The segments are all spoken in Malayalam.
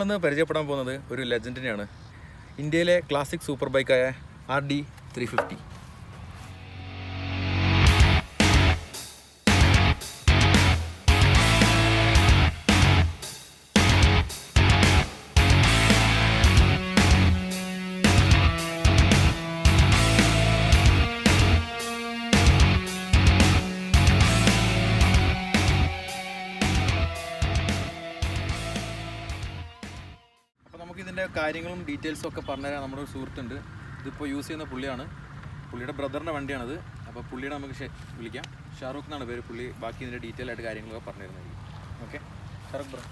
നമ്മളിന്ന് പരിചയപ്പെടാൻ പോകുന്നത് ഒരു ലെജൻഡിനെയാണ്. ഇന്ത്യയിലെ ക്ലാസിക് സൂപ്പർ ബൈക്കായ RD350. നമുക്കിതിൻ്റെ കാര്യങ്ങളും ഡീറ്റെയിൽസും ഒക്കെ പറഞ്ഞുതരാൻ നമ്മുടെ ഒരു സുഹൃത്തുണ്ട്. ഇതിപ്പോൾ യൂസ് ചെയ്യുന്ന പുള്ളിയാണ്. പുള്ളിയുടെ ബ്രദറിൻ്റെ വണ്ടിയാണിത്. അപ്പോൾ പുള്ളിയുടെ നമുക്ക് വിളിക്കാം. ഷാറൂഖ് എന്നാണ് പേര്. പുള്ളി ബാക്കി ഇതിൻ്റെ ഡീറ്റെയിൽ ആയിട്ട് കാര്യങ്ങളൊക്കെ പറഞ്ഞു തരുന്നത്. ഓക്കെ ഷാറൂഖ് ബ്രോ,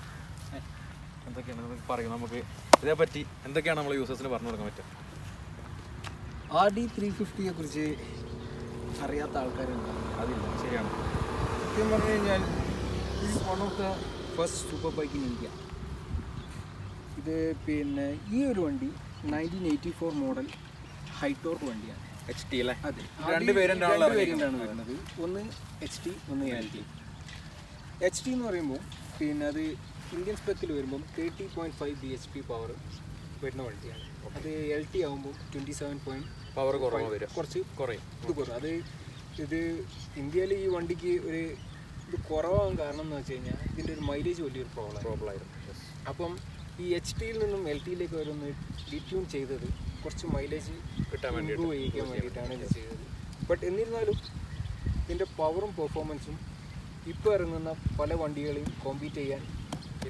എന്തൊക്കെയാണ് നമുക്ക് പറയും, നമുക്ക് ഇതേപ്പറ്റി എന്തൊക്കെയാണ് നമ്മൾ യൂസേഴ്സിന് പറഞ്ഞു കൊടുക്കാൻ പറ്റുക? RD350യെ കുറിച്ച് അറിയാത്ത ആൾക്കാരുണ്ട്. അതില്ല, ശരിയാണ്. സത്യം പറഞ്ഞു കഴിഞ്ഞാൽ this is one of the first super bike in India. ഇത് പിന്നെ ഈ ഒരു വണ്ടി 1984 മോഡൽ ഹൈറ്റോർക്ക് വണ്ടിയാണ്. HT അല്ലേ? അതെ, രണ്ട് വേരിയൻ്റാണ് വരുന്നത്. ഒന്ന് HT, ഒന്ന് LT. HT എന്ന് പറയുമ്പോൾ പിന്നെ അത് ഇന്ത്യൻ സ്പെക്കിൽ വരുമ്പം 30.5 bhp പവർ വരുന്ന വണ്ടിയാണ്. അത് LT ആകുമ്പോൾ 27 പവർ കുറവ് വരും, കുറച്ച് കുറയും. ഇത് കുറവ്. ഇത് ഇന്ത്യയിൽ ഈ വണ്ടിക്ക് ഒരു ഇത് കുറവാകാൻ കാരണം എന്ന് വെച്ച് കഴിഞ്ഞാൽ ഇതിൻ്റെ ഒരു മൈലേജ് വലിയൊരു പ്രോബ്ലമായിരുന്നു. അപ്പം ഈ HTയിൽ നിന്നും LTയിലേക്ക് ഓരോന്ന് ഡിറ്റ്യൂൺ ചെയ്തത് കുറച്ച് മൈലേജ് ഇമ്പ്രൂവ് ചെയ്യിക്കാൻ വേണ്ടിയിട്ടാണ് ഇത് ചെയ്തത്. ബട്ട് എന്നിരുന്നാലും ഇതിൻ്റെ പവറും പെർഫോമൻസും ഇപ്പോൾ ഇറങ്ങുന്ന പല വണ്ടികളെയും കോമ്പീറ്റ് ചെയ്യാൻ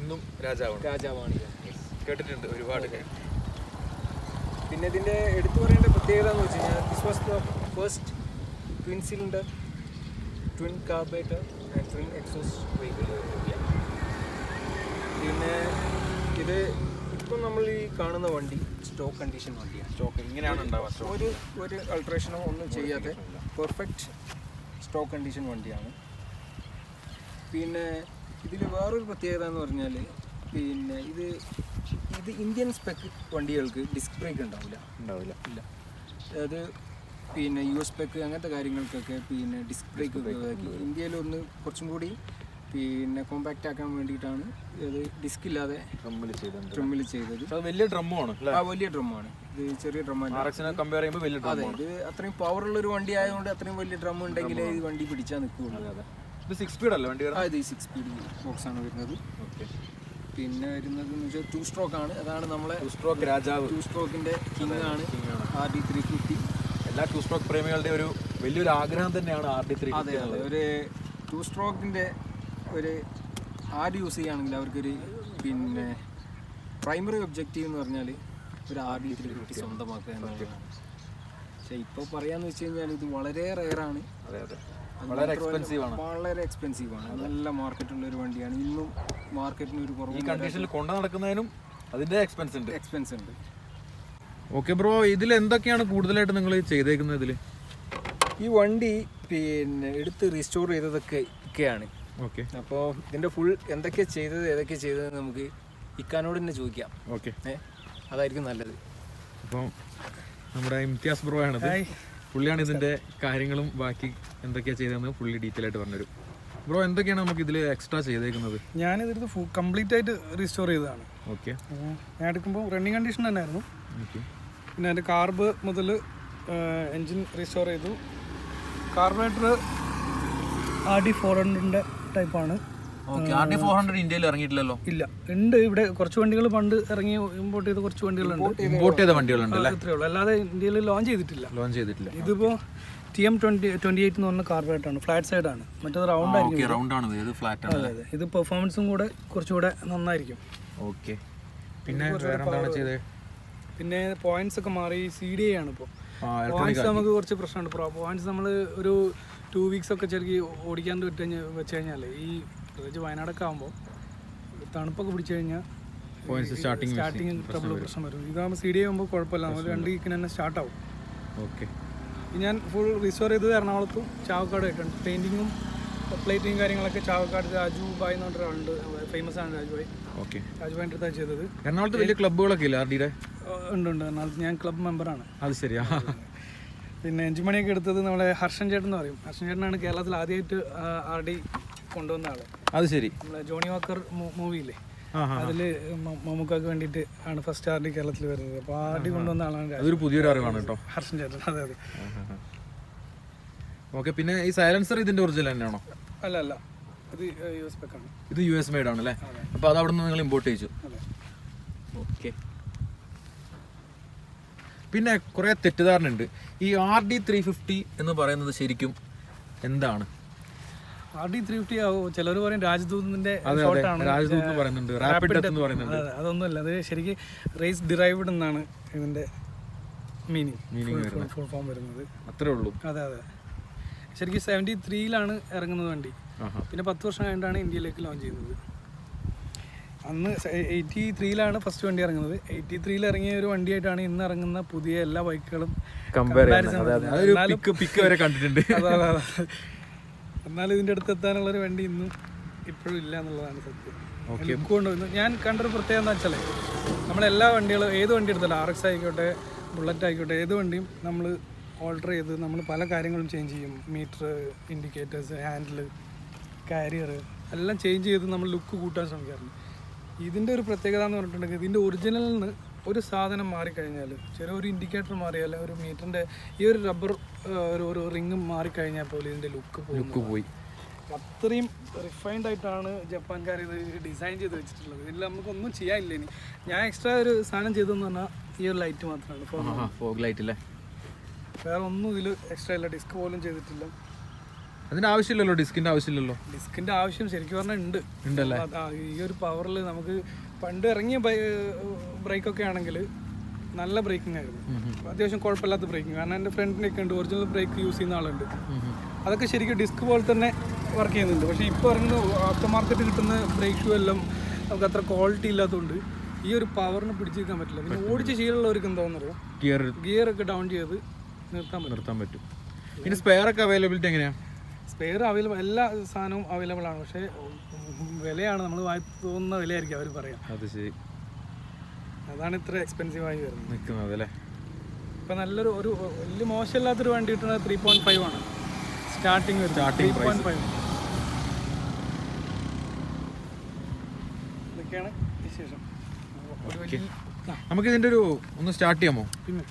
ഇന്നും രാജാവാണ്. കേട്ടിട്ടുണ്ട് ഒരുപാട്. പിന്നെ ഇതിൻ്റെ എടുത്തു പറയേണ്ട പ്രത്യേകത എന്ന് വെച്ച് കഴിഞ്ഞാൽ this was the first twin cylinder, twin carburettor and twin exhaust vehicle. പിന്നെ ഇത് ഇപ്പം നമ്മൾ ഈ കാണുന്ന വണ്ടി സ്റ്റോക്ക് കണ്ടീഷൻ വണ്ടിയാണ്. സ്റ്റോക്ക് ഇങ്ങനെയാണ് ഉണ്ടാവുക. ഒരു അൾട്രേഷനോ ഒന്നും ചെയ്യാതെ പെർഫെക്റ്റ് സ്റ്റോക്ക് കണ്ടീഷൻ വണ്ടിയാണ്. പിന്നെ ഇതിൽ വേറൊരു പ്രത്യേകത എന്ന് പറഞ്ഞാൽ പിന്നെ ഇത് ഇന്ത്യൻ സ്പെക്ക് വണ്ടികൾക്ക് ഡിസ്ക് ബ്രേക്ക് ഉണ്ടാവില്ല. ഇല്ല. അത് പിന്നെ US സ്പെക്ക് അങ്ങനത്തെ കാര്യങ്ങൾക്കൊക്കെ പിന്നെ ഡിസ്ക് ബ്രേക്ക് ഉപയോഗിക്കും. ഇന്ത്യയിലൊന്ന് കുറച്ചും കൂടി പിന്നെ കോമ്പാക്റ്റ് ആക്കാൻ വേണ്ടിയിട്ടാണ് ഇത് ഡിസ്ക് ഇല്ലാതെ ട്രിമ്മിൽ ചെയ്തത്. വലിയ ഡ്രമ്മാണ്. വലിയ ഡ്രമ്മാണ്. ഇത് ചെറിയ ഡ്രമ്മാണ്. അതെ, ഇത് അത്രയും പവറുള്ളൊരു വണ്ടി ആയതുകൊണ്ട് അത്രയും വലിയ ഡ്രം ഉണ്ടെങ്കിലേ ഈ വണ്ടി പിടിച്ചാൽ നിൽക്കുകയുള്ളൂ. ഇത് 6 സ്പീഡ് അല്ലേ വണ്ടി? ഇത് 6 സ്പീഡ് ബോക്സാണ് വരുന്നത്. പിന്നെ വരുന്നത് എന്ന് വെച്ചാൽ 2 സ്ട്രോക്ക് ആണ്. അതാണ് നമ്മളെ 2 സ്ട്രോക്ക് രാജാവ്. 2 സ്ട്രോക്കിൻ്റെ കിങ് ആണ് RD350. എല്ലാ 2 സ്ട്രോക്ക് പ്രേമികളുടെ ഒരു വലിയൊരു ആഗ്രഹം തന്നെയാണ് RD350. അതെ, ഒരു 2 സ്ട്രോക്കിൻ്റെ ഒരു ആര് യൂസ് ചെയ്യുകയാണെങ്കിൽ അവർക്കൊരു പിന്നെ പ്രൈമറി ഒബ്ജക്റ്റീവ് എന്ന് പറഞ്ഞാൽ ഒരു RD350 സ്വന്തമാക്കുക എന്നുള്ളതാണ്. പക്ഷേ ഇപ്പോൾ പറയാന്ന് വെച്ച് കഴിഞ്ഞാൽ ഇത് വളരെ റെയറാണ്. വളരെ എക്സ്പെൻസീവ് ആണ്. നല്ല മാർക്കറ്റുള്ള ഒരു വണ്ടിയാണ്. ഇന്നും മാർക്കറ്റിന് ഒരു കുറവ്. ഈ കണ്ടീഷനിൽ കൊണ്ടു നടക്കുന്നതിനും അതിൻ്റെ എക്സ്പെൻസ് ഉണ്ട്. ഓക്കെ ബ്രോ, ഇതിൽ എന്തൊക്കെയാണ് കൂടുതലായിട്ട് നിങ്ങൾ ചെയ്തേക്കുന്നത്? ഇതിൽ ഈ വണ്ടി പിന്നെ എടുത്ത് റീസ്റ്റോർ ചെയ്തതൊക്കെയാണ്. ഓക്കെ, അപ്പോൾ ഇതിൻ്റെ ഫുൾ ഏതൊക്കെ ചെയ്തത് നമുക്ക് ഇക്കാനോട് തന്നെ ചോദിക്കാം. ഓക്കെ, അതായിരിക്കും നല്ലത്. അപ്പോൾ നമ്മുടെ ഇംതിയാസ് ബ്രോ ആണത്. പുള്ളിയാണ് ഇതിൻ്റെ കാര്യങ്ങളും ബാക്കി എന്തൊക്കെയാണ് ചെയ്തതെന്ന് പുള്ളി ഡീറ്റെയിൽ ആയിട്ട് പറഞ്ഞുതരും. ബ്രോ, എന്തൊക്കെയാണ് നമുക്ക് ഇതിൽ എക്സ്ട്രാ ചെയ്തേക്കുന്നത്? ഞാനിത് കംപ്ലീറ്റ് ആയിട്ട് റീസ്റ്റോർ ചെയ്തതാണ്. ഓക്കെ, ഞാൻ എടുക്കുമ്പോൾ റണ്ണിങ് കണ്ടീഷൻ തന്നെയായിരുന്നു. ഓക്കെ, പിന്നെ അതിൻ്റെ കാർബ് മുതൽ എൻജിൻ റീസ്റ്റോർ ചെയ്തു. കാർബറേറ്റർ RD400ൻ്റെ ടൈപ്പാണ്. RD400 ഇന്ത്യയിൽ ഇറങ്ങിയിട്ടില്ലല്ലോ? ഇല്ല, ഉണ്ട്. ഇവിടെ കുറച്ച് വണ്ടികൾ പണ്ട് ഇറങ്ങി ഇമ്പോർട്ട് ചെയ്ത കുറച്ച് വണ്ടികളുണ്ട്. ഇമ്പോർട്ട് ചെയ്ത വണ്ടികളുണ്ട്, അത്രേ ഉള്ളൂ. അല്ലാതെ ഇന്ത്യയിൽ ലോഞ്ച് ചെയ്തിട്ടില്ല. ഇതിപ്പോൾ TM28 എന്ന് പറഞ്ഞ കാർബറേറ്ററാണ്. ഫ്ലാറ്റ് സൈഡാണ്. മറ്റേത് റൗണ്ട് ആയിരിക്കും. അതെ, ഇത് പെർഫോമൻസും കൂടെ കുറച്ചുകൂടെ നന്നായിരിക്കും. ഓക്കെ, പിന്നെ പിന്നെ പോയിന്റ്സ് ഒക്കെ മാറി CDI ആണ് ഇപ്പോൾ. പോയിന്റ്സ് നമുക്ക് കുറച്ച് പ്രശ്നമുണ്ട്. പോയിന്റ്സ് നമ്മൾ ഒരു 2 വീക്സ് ഒക്കെ ചെറുക്കി ഓടിക്കാൻ വെച്ച് കഴിഞ്ഞാൽ ഈ പ്രത്യേകിച്ച് വയനാടൊക്കെ ആകുമ്പോൾ തണുപ്പൊക്കെ പിടിച്ചു കഴിഞ്ഞാൽ സ്റ്റാർട്ടിങ് ട്രബിൾ പ്രശ്നം വരും. ഇതാകുമ്പോൾ CDI ആകുമ്പോൾ കുഴപ്പമില്ല, നമ്മൾ 2 വീക്കിന് തന്നെ സ്റ്റാർട്ടാവും. ഓക്കെ, ഞാൻ ഫുൾ റിസ്റ്റോർ ചെയ്തത് എറണാകുളത്തും ചാവക്കാട് ആയിട്ടുണ്ട്. പെയിൻറ്റിങ്ങും പ്ലേറ്റിങ്ങും കാര്യങ്ങളൊക്കെ ചാവക്കാട് രാജു ബായ് എന്ന് പറഞ്ഞൊരാളുണ്ട്, ഫേമസ് ആണ് രാജു ബായ്. ഓക്കെ, രാജു ബായിൻ്റെ അടുത്താണ് ചെയ്തത്. എറണാകുളത്ത് വലിയ ക്ലബ്ബുകളൊക്കെ ഇല്ല RD-യുടെ? ഉണ്ട്. എറണാകുളത്ത് ഞാൻ ക്ലബ് മെമ്പറാണ്. അത് ശരിയാ. പിന്നെ എഞ്ചിമണിയൊക്കെ എടുത്തത് നമ്മളെ ഹർഷൻ ചേട്ടൻ എന്ന് പറയും. ഹർഷൻ ചേട്ടനാണ് കേരളത്തിൽ ആദ്യമായിട്ട് RD കൊണ്ടുവന്ന ആള്. അത് ശരി. നമ്മളെ ജോണി വാക്കർ മൂവിയില്ലേ, അതിൽ മമ്മൂക്കാക്ക് വേണ്ടിയിട്ട് ആണ് ഫസ്റ്റ് RD കേരളത്തിൽ വരുന്നത്. അപ്പോൾ RD കൊണ്ടുവന്ന ആളാണ് അതൊരു പുതിയൊരു അറിവാണ് കേട്ടോ ഹർഷൻ ചേട്ടൻ. അതെ അതെ. ഓക്കെ, പിന്നെ ഈ സൈലൻസർ ഇതിന്റെ ഒറിജിനൽ തന്നെയാണോ? അല്ല, ഇത് US ആണ്. ഇത് US മെയ്ഡ് ആണ് അല്ലേ? അപ്പോൾ അത് അവിടെ നിന്ന് നിങ്ങൾ ഇമ്പോർട്ട് ചെയ്തു. ഓക്കെ. പിന്നെ കുറേ തെറ്റിദ്ധാരണ ഉണ്ട്. ഈ RD350 എന്ന് പറയുന്നത് ശരിക്കും എന്താണ്? RD350 ചിലർ പറയും രാജ്ദൂതിന്റെ രാജ്ദൂത് പറയുന്നുണ്ട്, റാപ്പിഡ് എന്ന് പറയുന്നുണ്ട്. അതൊന്നുമല്ല, അത് ശരിക്കും റേസ് ഡിറൈവ്ഡ് എന്നാണ് ഇതിന്റെ മീനിങ് ഫുൾ ഫോം വരുന്നത്. അത്രേ ഉള്ളൂ. അതെ. ശരിക്കും 73-ലാണ് ഇറങ്ങുന്നത് വണ്ടി. പിന്നെ 10 വർഷം കഴിഞ്ഞിട്ടാണ് ഇന്ത്യയിലേക്ക് ലോഞ്ച് ചെയ്യുന്നത്. അന്ന് 83-ലാണ് ഫസ്റ്റ് വണ്ടി ഇറങ്ങുന്നത്. 83-ൽ ഇറങ്ങിയ ഒരു വണ്ടിയായിട്ടാണ് ഇന്ന് ഇറങ്ങുന്ന പുതിയ എല്ലാ ബൈക്കുകളും കണ്ടിട്ടുണ്ട്. എന്നാലും ഇതിൻ്റെ അടുത്ത് എത്താനുള്ളൊരു വണ്ടി ഇന്നും ഇപ്പോഴും ഇല്ല എന്നുള്ളതാണ് സത്യം. ലുക്ക് കൊണ്ട് ഞാൻ കണ്ടൊരു പ്രത്യേകത എന്താ വെച്ചാൽ നമ്മളെല്ലാ വണ്ടികളും ഏത് വണ്ടി എടുത്താലും RX ആയിക്കോട്ടെ, ബുള്ളറ്റ് ആയിക്കോട്ടെ, ഏത് വണ്ടിയും നമ്മൾ ഓൾട്ടർ ചെയ്ത് നമ്മൾ പല കാര്യങ്ങളും ചേഞ്ച് ചെയ്യും. മീറ്റർ, ഇൻഡിക്കേറ്റേഴ്സ്, ഹാൻഡിൽ, കാരിയർ എല്ലാം ചേഞ്ച് ചെയ്ത് നമ്മൾ ലുക്ക് കൂട്ടാൻ ശ്രമിക്കാറുണ്ട്. ഇതിൻ്റെ ഒരു പ്രത്യേകത എന്ന് പറഞ്ഞിട്ടുണ്ടെങ്കിൽ ഇതിൻ്റെ ഒറിജിനലിൽ നിന്ന് ഒരു സാധനം മാറിക്കഴിഞ്ഞാൽ, ചെറിയൊരു ഇൻഡിക്കേറ്റർ മാറിയാൽ, ഒരു മീറ്ററിൻ്റെ ഈ ഒരു റബ്ബർ ഒരു റിങ് മാറിക്കഴിഞ്ഞാൽ പോലും ഇതിൻ്റെ ലുക്ക് പോയി. അത്രയും റിഫൈൻഡ് ആയിട്ടാണ് ജപ്പാൻകാർ ഇത് ഡിസൈൻ ചെയ്ത് വെച്ചിട്ടുള്ളത്. ഇതിൽ നമുക്കൊന്നും ചെയ്യാനില്ല. ഇനി ഞാൻ എക്സ്ട്രാ ഒരു സാധനം ചെയ്തതെന്ന് പറഞ്ഞാൽ ഈ ഒരു ലൈറ്റ് മാത്രമാണ്, ഫോഗ് ലൈറ്റ് അല്ലേ. വേറെ ഒന്നും ഇതിൽ എക്സ്ട്രാ ഇല്ല. ഡിസ്ക് പോലും ചെയ്തിട്ടില്ല. അതിൻ്റെ ആവശ്യമില്ലല്ലോ, ഡിസ്കിൻ്റെ ആവശ്യമില്ലല്ലോ. ഡിസ്കിൻ്റെ ആവശ്യം ശരിക്കും പറഞ്ഞാൽ ഉണ്ടല്ലേ. ഈ ഒരു പവറിൽ നമുക്ക് പണ്ട് ഇറങ്ങിയ ബ്രേക്കൊക്കെ ആണെങ്കിൽ നല്ല ബ്രേക്കിംഗ് ആയിരുന്നു, അത്യാവശ്യം കുഴപ്പമില്ലാത്ത ബ്രേക്കിംഗ്. കാരണം എൻ്റെ ഫ്രണ്ടിനൊക്കെ ഉണ്ട് ഒറിജിനൽ ബ്രേക്ക് യൂസ് ചെയ്യുന്ന ആളുണ്ട്. അതൊക്കെ ശരിക്കും ഡിസ്ക് പോലെ തന്നെ വർക്ക് ചെയ്യുന്നുണ്ട്. പക്ഷേ ഇപ്പോൾ ഇറങ്ങുന്ന ആഫ്റ്റർ മാർക്കറ്റ് കിട്ടുന്ന ബ്രേക്ക് ഷൂ എല്ലാം നമുക്ക് അത്ര ക്വാളിറ്റി ഇല്ലാത്തതുകൊണ്ട് ഈ ഒരു പവറിന് പിടിച്ചിരിക്കാൻ പറ്റില്ല. പിന്നെ ഓടിച്ച് ശീലമുള്ളവർക്ക് എന്താണെന്നറിയോ, ഗിയറൊക്കെ ഡൗൺ ചെയ്ത് നിർത്താൻ പറ്റും. പിന്നെ സ്പെയർ ഒക്കെ അവൈലബിലിറ്റി എങ്ങനെയാണ്? സ്പെയർ അവൈലബിൾ, എല്ലാ സാധനവും അവൈലബിൾ ആണ്. പക്ഷേ വിലയാണ്, നമ്മൾ വായി തോന്നുന്ന വിലയായിരിക്കും അവർ പറയാം. അത് ശരി, അതാണ് ഇത്ര എക്സ്പെൻസീവ് ആയി നിൽക്കുന്നത് അല്ലേ. ഇപ്പം നല്ലൊരു വലിയ മോശമില്ലാത്തൊരു വണ്ടി കിട്ടുന്നത് 3.5 ആണ് സ്റ്റാർട്ടിങ് 3.5. ഇതൊക്കെയാണ് വിശേഷം. നമുക്ക് ഇതിൻ്റെ ഒന്ന് സ്റ്റാർട്ട് ചെയ്യാമോ? പിന്നെ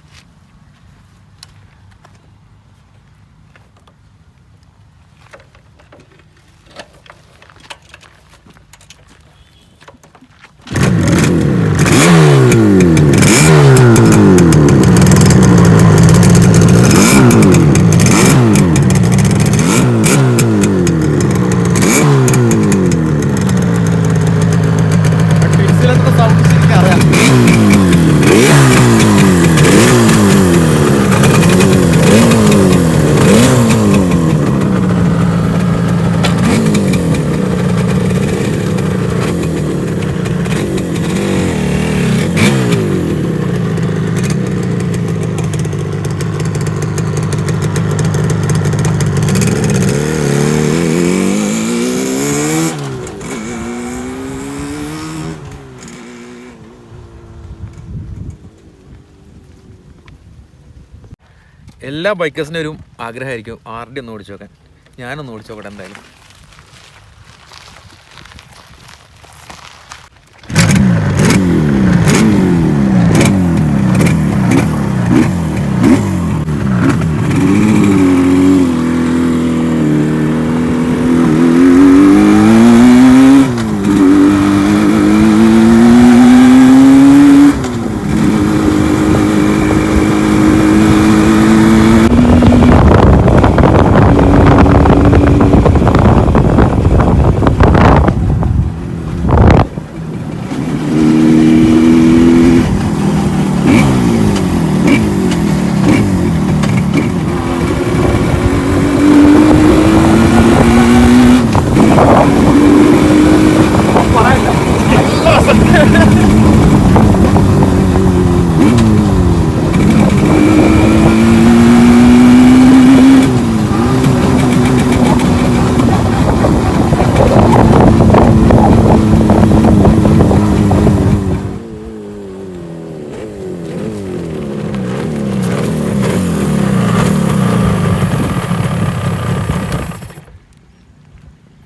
എല്ലാ ബൈക്കേഴ്സിൻ്റെ ഒരു ആഗ്രഹമായിരിക്കും RD ഒന്ന് ഓടിച്ചു നോക്കാൻ. ഞാനൊന്ന് ഓടിച്ചു നോക്കട്ടെ എന്തായാലും.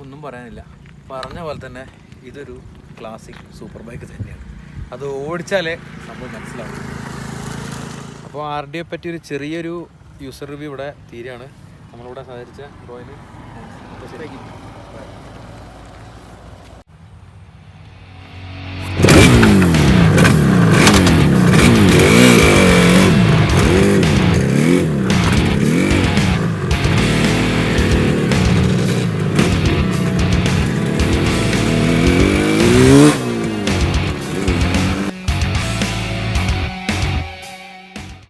ഒന്നും പറയാനില്ല. പറഞ്ഞ പോലെ തന്നെ ഇതൊരു ക്ലാസിക് സൂപ്പർ ബൈക്ക് തന്നെയാണ്. അത് ഓടിച്ചാലേ സംഭവം മനസ്സിലാവും. അപ്പോൾ RDയെ പറ്റി ഒരു ചെറിയൊരു യൂസർ റിവ്യൂ ഇവിടെ തീരെയാണ്. നമ്മളിവിടെ സഹകരിച്ച റോയിന്